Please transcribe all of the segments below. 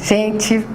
Gente,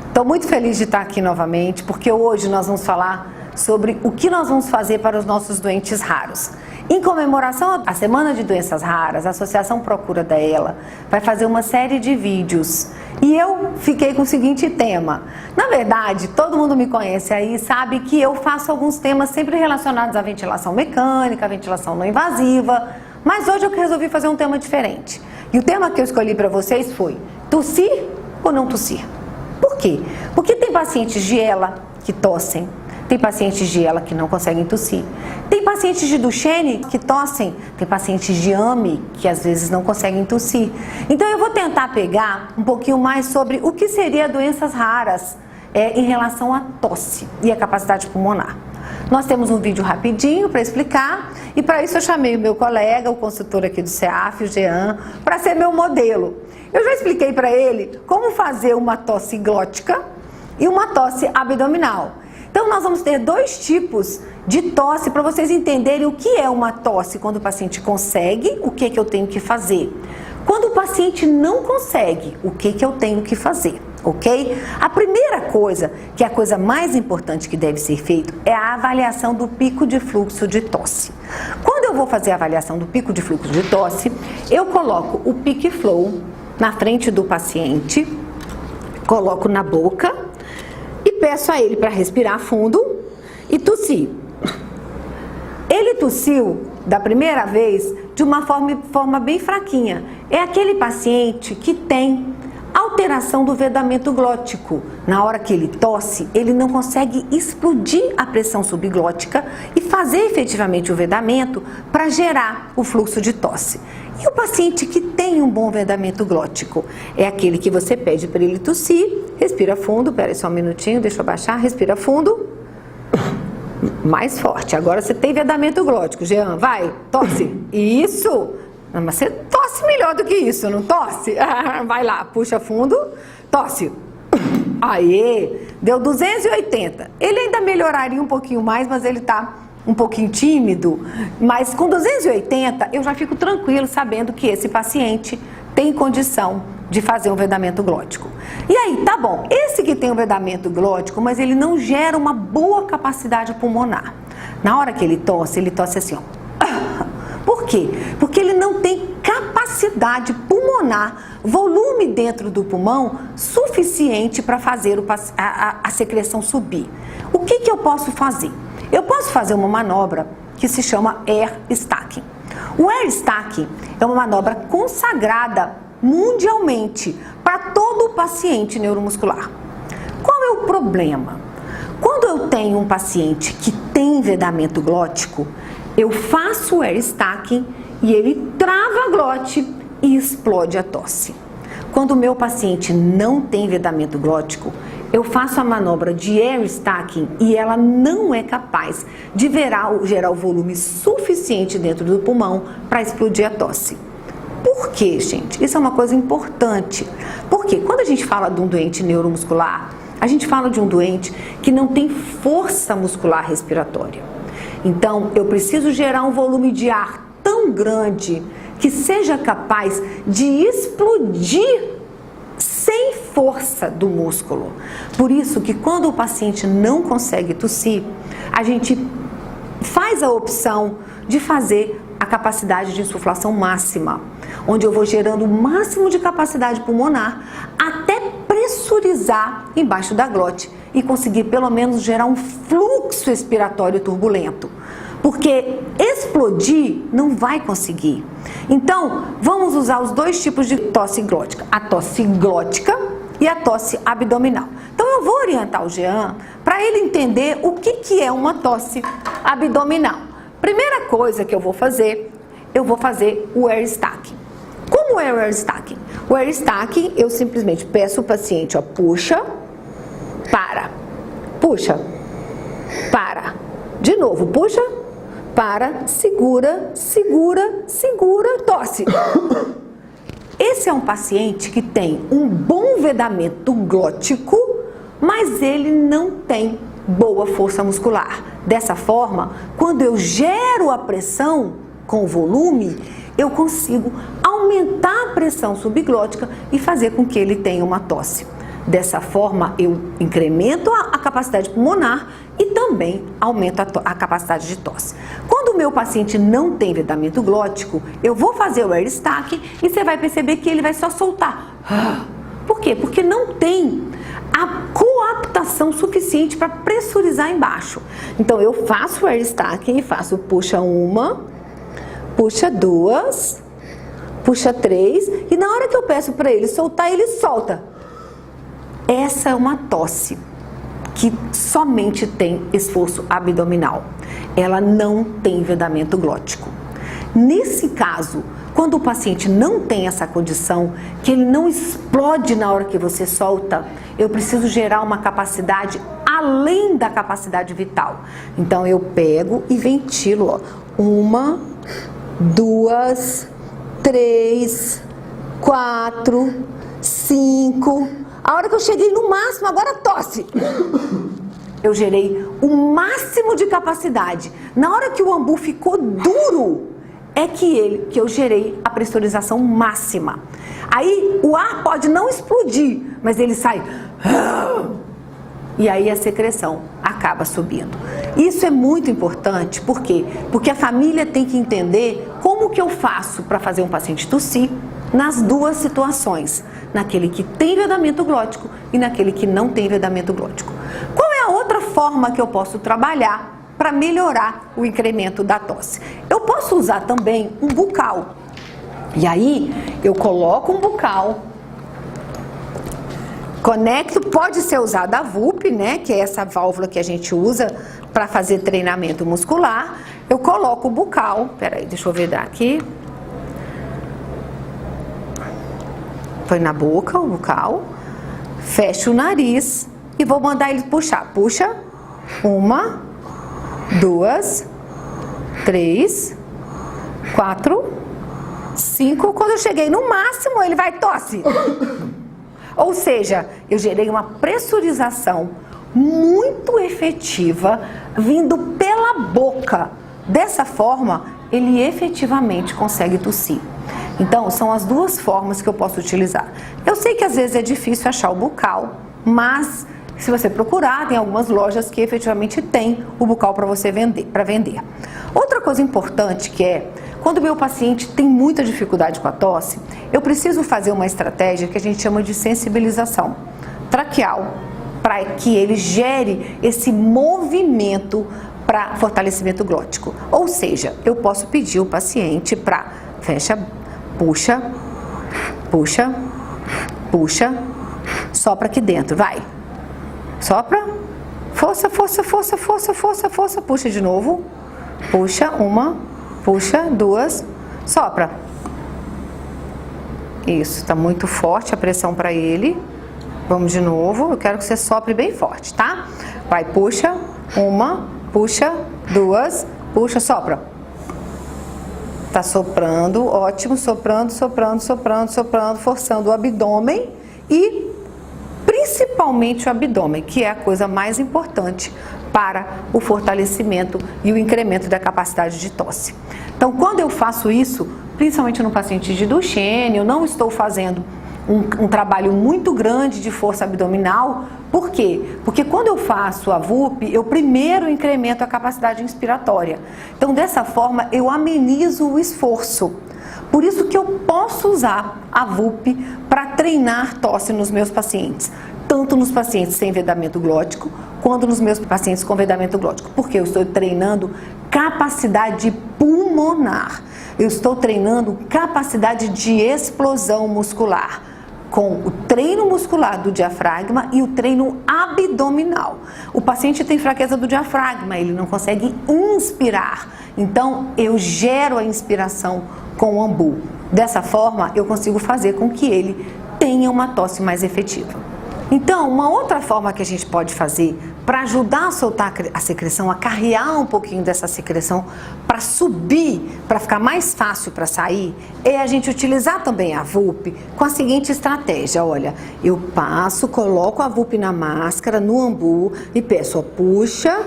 estou muito feliz de estar aqui novamente, porque hoje nós vamos falar sobre o que nós vamos fazer para os nossos doentes raros. Em comemoração à Semana de Doenças Raras, a Associação Procura dela vai fazer uma série de vídeos. E eu fiquei com o seguinte tema. Na verdade, todo mundo me conhece aí, sabe que eu faço alguns temas sempre relacionados à ventilação mecânica, à ventilação não invasiva, mas hoje eu resolvi fazer um tema diferente. E o tema que eu escolhi para vocês foi tossir ou não tossir. Por quê? Porque tem pacientes de ELA que tossem, tem pacientes de ELA que não conseguem tossir, tem pacientes de Duchenne que tossem, tem pacientes de AME que às vezes não conseguem tossir. Então eu vou tentar pegar um pouquinho mais sobre o que seria doenças raras em relação à tosse e à capacidade pulmonar. Nós temos um vídeo rapidinho para explicar e para isso eu chamei o meu colega, o consultor aqui do CEAF, o Jean, para ser meu modelo. Eu já expliquei para ele como fazer uma tosse glótica e uma tosse abdominal. Então nós vamos ter dois tipos de tosse para vocês entenderem o que é uma tosse quando o paciente consegue, o que eu tenho que fazer. Quando o paciente não consegue, o que eu tenho que fazer, ok? A primeira coisa, que é a coisa mais importante que deve ser feito, é a avaliação do pico de fluxo de tosse. Quando eu vou fazer a avaliação do pico de fluxo de tosse, eu coloco o Peak Flow na frente do paciente, coloco na boca e peço a ele para respirar fundo e tossir. Ele tossiu da primeira vez de uma forma bem fraquinha. É aquele paciente que tem alteração do vedamento glótico. Na hora que ele tosse, ele não consegue explodir a pressão subglótica e fazer efetivamente o vedamento para gerar o fluxo de tosse. E o paciente que tem um bom vedamento glótico é aquele que você pede para ele tossir, respira fundo, pera aí só um minutinho, deixa eu baixar, respira fundo, mais forte. Agora você tem vedamento glótico, Jean, vai, tosse. Isso! Não, mas você tosse melhor do que isso, não tosse? Vai lá, puxa fundo, tosse. Aê, deu 280. Ele ainda melhoraria um pouquinho mais, mas ele tá um pouquinho tímido. Mas com 280, eu já fico tranquilo sabendo que esse paciente tem condição de fazer um vedamento glótico. E aí, tá bom, esse que tem um vedamento glótico, mas ele não gera uma boa capacidade pulmonar. Na hora que ele tosse assim, ó. Por quê? Porque ele não tem capacidade pulmonar, volume dentro do pulmão suficiente para fazer a secreção subir. O que eu posso fazer? Eu posso fazer uma manobra que se chama Air Stacking. O Air Stacking é uma manobra consagrada mundialmente para todo paciente neuromuscular. Qual é o problema? Quando eu tenho um paciente que tem vedamento glótico, eu faço o Air Stacking e ele trava a glote e explode a tosse. Quando o meu paciente não tem vedamento glótico, eu faço a manobra de Air Stacking e ela não é capaz de gerar o volume suficiente dentro do pulmão para explodir a tosse. Por quê, gente? Isso é uma coisa importante. Porque quando a gente fala de um doente neuromuscular, a gente fala de um doente que não tem força muscular respiratória. Então, eu preciso gerar um volume de ar tão grande que seja capaz de explodir sem força do músculo. Por isso que quando o paciente não consegue tossir, a gente faz a opção de fazer a capacidade de insuflação máxima, onde eu vou gerando o máximo de capacidade pulmonar até pressurizar embaixo da glote e conseguir pelo menos gerar um fluxo expiratório turbulento. Porque explodir não vai conseguir. Então, vamos usar os dois tipos de tosse glótica, a tosse glótica e a tosse abdominal. Então, eu vou orientar o Jean para ele entender o que é uma tosse abdominal. Primeira coisa que eu vou fazer o Air Stacking. Como é o Air Stacking? O Air Stacking, eu simplesmente peço o paciente, ó, puxa, para, puxa, para. De novo, puxa, para, segura, segura, segura, tosse. Esse é um paciente que tem um bom vedamento glótico, mas ele não tem boa força muscular. Dessa forma, quando eu gero a pressão com o volume, eu consigo aumentar a pressão subglótica e fazer com que ele tenha uma tosse. Dessa forma, eu incremento a capacidade pulmonar e também aumento a capacidade de tosse. Quando o meu paciente não tem vedamento glótico, eu vou fazer o air stack e você vai perceber que ele vai só soltar. Por quê? Porque não tem a coaptação suficiente para pressurizar embaixo. Então, eu faço o air stack e faço puxa uma, puxa duas, puxa três, e na hora que eu peço para ele soltar, ele solta. Essa é uma tosse que somente tem esforço abdominal. Ela não tem vedamento glótico. Nesse caso, quando o paciente não tem essa condição, que ele não explode na hora que você solta, eu preciso gerar uma capacidade além da capacidade vital. Então, eu pego e ventilo, ó. 1, 2, 3, 4, 5. A hora que eu cheguei no máximo, agora tosse. Eu gerei o máximo de capacidade. Na hora que o ambu ficou duro, é que eu gerei a pressurização máxima. Aí o ar pode não explodir, mas ele sai. E aí a secreção acaba subindo. Isso é muito importante, por quê? Porque a família tem que entender como que eu faço para fazer um paciente tossir nas duas situações, naquele que tem vedamento glótico e naquele que não tem vedamento glótico. Qual é a outra forma que eu posso trabalhar para melhorar o incremento da tosse? Eu posso usar também um bucal. E aí, eu coloco um bucal, conecto, pode ser usada a VUP, né, que é essa válvula que a gente usa para fazer treinamento muscular. Eu coloco o bucal, peraí, deixa eu ver aqui. Põe na boca o bucal, fecho o nariz e vou mandar ele puxar. Puxa, 1, 2, 3, 4, 5. Quando eu cheguei no máximo, ele vai tosse. Ou seja, eu gerei uma pressurização muito efetiva vindo pela boca. Dessa forma, ele efetivamente consegue tossir. Então, são as duas formas que eu posso utilizar. Eu sei que às vezes é difícil achar o bucal, mas se você procurar, tem algumas lojas que efetivamente tem o bucal para você vender. Outra coisa importante que é, quando o meu paciente tem muita dificuldade com a tosse, eu preciso fazer uma estratégia que a gente chama de sensibilização traqueal, para que ele gere esse movimento para fortalecimento glótico. Ou seja, eu posso pedir o paciente para fecha, puxa, puxa, puxa, sopra aqui dentro, vai. Sopra, força, força, força, força, força, força, puxa de novo, puxa, 1, puxa, 2, sopra. Isso, tá muito forte a pressão para ele. Vamos de novo, eu quero que você sopre bem forte, tá? Vai, puxa, 1, puxa, 2, puxa, sopra. Tá soprando, ótimo, soprando, soprando, soprando, soprando, forçando o abdômen e principalmente o abdômen, que é a coisa mais importante para o fortalecimento e o incremento da capacidade de tosse. Então, quando eu faço isso, principalmente no paciente de Duchenne, eu não estou fazendo um trabalho muito grande de força abdominal. Por quê? Porque quando eu faço a VUP, eu primeiro incremento a capacidade inspiratória. Então, dessa forma, eu amenizo o esforço. Por isso que eu posso usar a VUP para treinar tosse nos meus pacientes, tanto nos pacientes sem vedamento glótico, quanto nos meus pacientes com vedamento glótico. Porque eu estou treinando capacidade pulmonar, eu estou treinando capacidade de explosão muscular, com o treino muscular do diafragma e o treino abdominal. O paciente tem fraqueza do diafragma, ele não consegue inspirar. Então, eu gero a inspiração com o ambu. Dessa forma, eu consigo fazer com que ele tenha uma tosse mais efetiva. Então, uma outra forma que a gente pode fazer para ajudar a soltar a secreção, a carrear um pouquinho dessa secreção para subir, para ficar mais fácil para sair, é a gente utilizar também a VUP com a seguinte estratégia. Olha, eu passo, coloco a VUP na máscara, no ambu e peço, ó, puxa,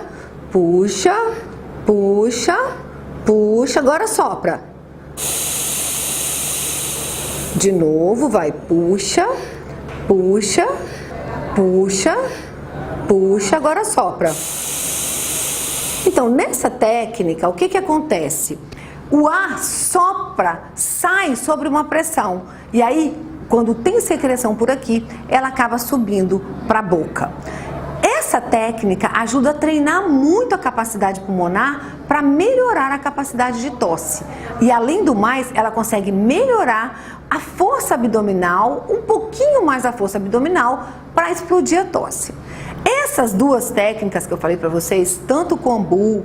puxa, puxa, puxa, agora sopra. De novo, vai, puxa, puxa, puxa, puxa, agora sopra. Então, nessa técnica, o que acontece? O ar sopra, sai sobre uma pressão. E aí, quando tem secreção por aqui, ela acaba subindo para a boca. Essa técnica ajuda a treinar muito a capacidade pulmonar para melhorar a capacidade de tosse. E além do mais, ela consegue melhorar a força abdominal, um pouquinho mais a força abdominal, para explodir a tosse. Essas duas técnicas que eu falei para vocês, tanto com ambu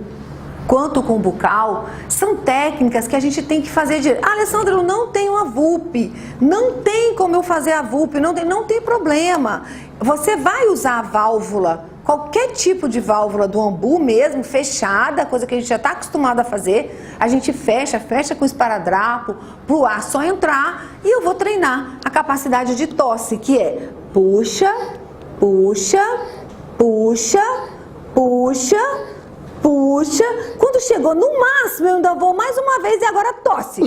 quanto com bucal, são técnicas que a gente tem que fazer direito. Ah, Alessandra, eu não tenho a VUP, não tem como eu fazer a VUP, não tem problema. Você vai usar a válvula, qualquer tipo de válvula do ambu mesmo, fechada, coisa que a gente já está acostumado a fazer, a gente fecha com esparadrapo, para o ar só entrar, e eu vou treinar a capacidade de tosse, que é puxa, puxa, puxa, puxa, puxa. Quando chegou no máximo, eu ainda vou mais uma vez e agora tosse.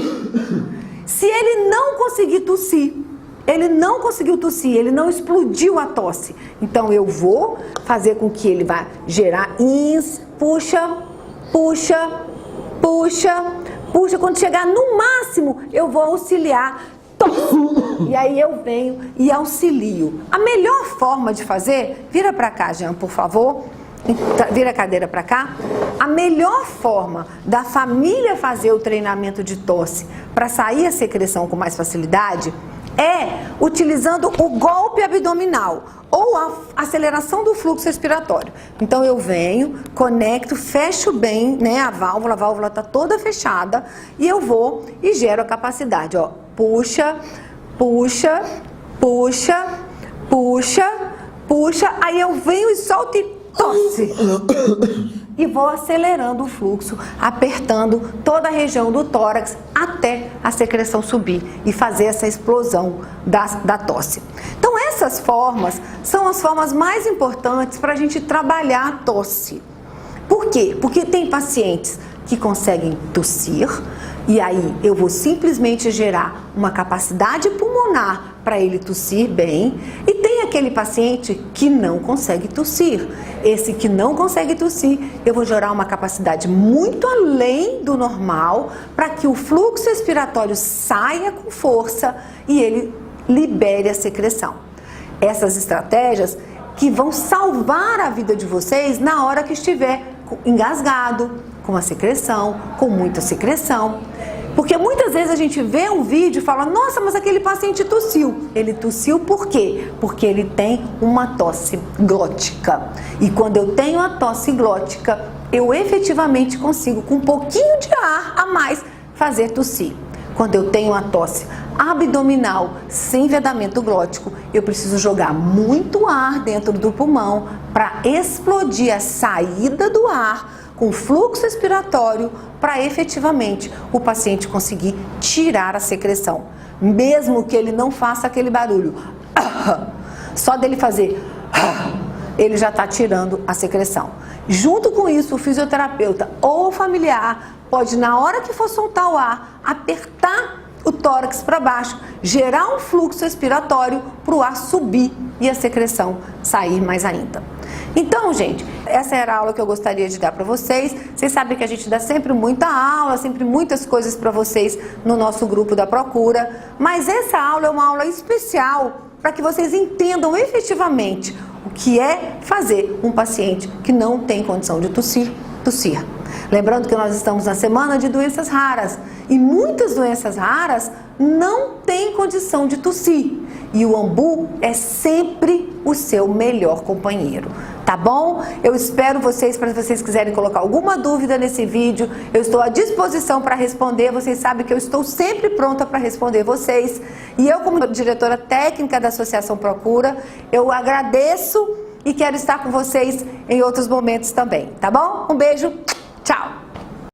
Se ele não conseguir tossir, ele não conseguiu tossir, ele não explodiu a tosse, então eu vou fazer com que ele vá gerar puxa, puxa, puxa, puxa. Quando chegar no máximo, eu vou auxiliar tosse. E aí eu venho e auxilio. A melhor forma de fazer, vira para cá, Jean, por favor. Vira a cadeira para cá. A melhor forma da família fazer o treinamento de tosse para sair a secreção com mais facilidade é utilizando o golpe abdominal ou a aceleração do fluxo respiratório. Então eu venho, conecto, fecho bem, né, a válvula está toda fechada e eu vou e gero a capacidade, ó. Puxa, puxa, puxa, puxa, puxa, aí eu venho e solto e tosse. E vou acelerando o fluxo, apertando toda a região do tórax até a secreção subir e fazer essa explosão da tosse. Então essas formas são as formas mais importantes para a gente trabalhar a tosse. Por quê? Porque tem pacientes que conseguem tossir e aí eu vou simplesmente gerar uma capacidade pulmonar para ele tossir bem, e tem aquele paciente que não consegue tossir. Esse que não consegue tossir, eu vou gerar uma capacidade muito além do normal para que o fluxo respiratório saia com força e ele libere a secreção. Essas estratégias que vão salvar a vida de vocês na hora que estiver engasgado, com a secreção, com muita secreção. Porque muitas vezes a gente vê um vídeo e fala, nossa, mas aquele paciente tossiu. Ele tossiu por quê? Porque ele tem uma tosse glótica. E quando eu tenho a tosse glótica, eu efetivamente consigo, com um pouquinho de ar a mais, fazer tossir. Quando eu tenho a tosse abdominal sem vedamento glótico, eu preciso jogar muito ar dentro do pulmão para explodir a saída do ar com fluxo respiratório para efetivamente o paciente conseguir tirar a secreção. Mesmo que ele não faça aquele barulho, só dele fazer, ele já está tirando a secreção. Junto com isso, o fisioterapeuta ou o familiar pode, na hora que for soltar o ar, apertar o tórax para baixo, gerar um fluxo respiratório para o ar subir e a secreção sair mais ainda. Então, gente, essa era a aula que eu gostaria de dar para vocês. Vocês sabem que a gente dá sempre muita aula, sempre muitas coisas para vocês no nosso grupo da Procura, mas essa aula é uma aula especial para que vocês entendam efetivamente o que é fazer um paciente que não tem condição de tossir. Lembrando que nós estamos na semana de doenças raras e muitas doenças raras não têm condição de tossir. E o ambu é sempre o seu melhor companheiro, tá bom? Eu espero vocês, para vocês quiserem colocar alguma dúvida nesse vídeo, eu estou à disposição para responder. Vocês sabem que eu estou sempre pronta para responder vocês. E eu, como diretora técnica da Associação Procura, eu agradeço e quero estar com vocês em outros momentos também, tá bom? Um beijo!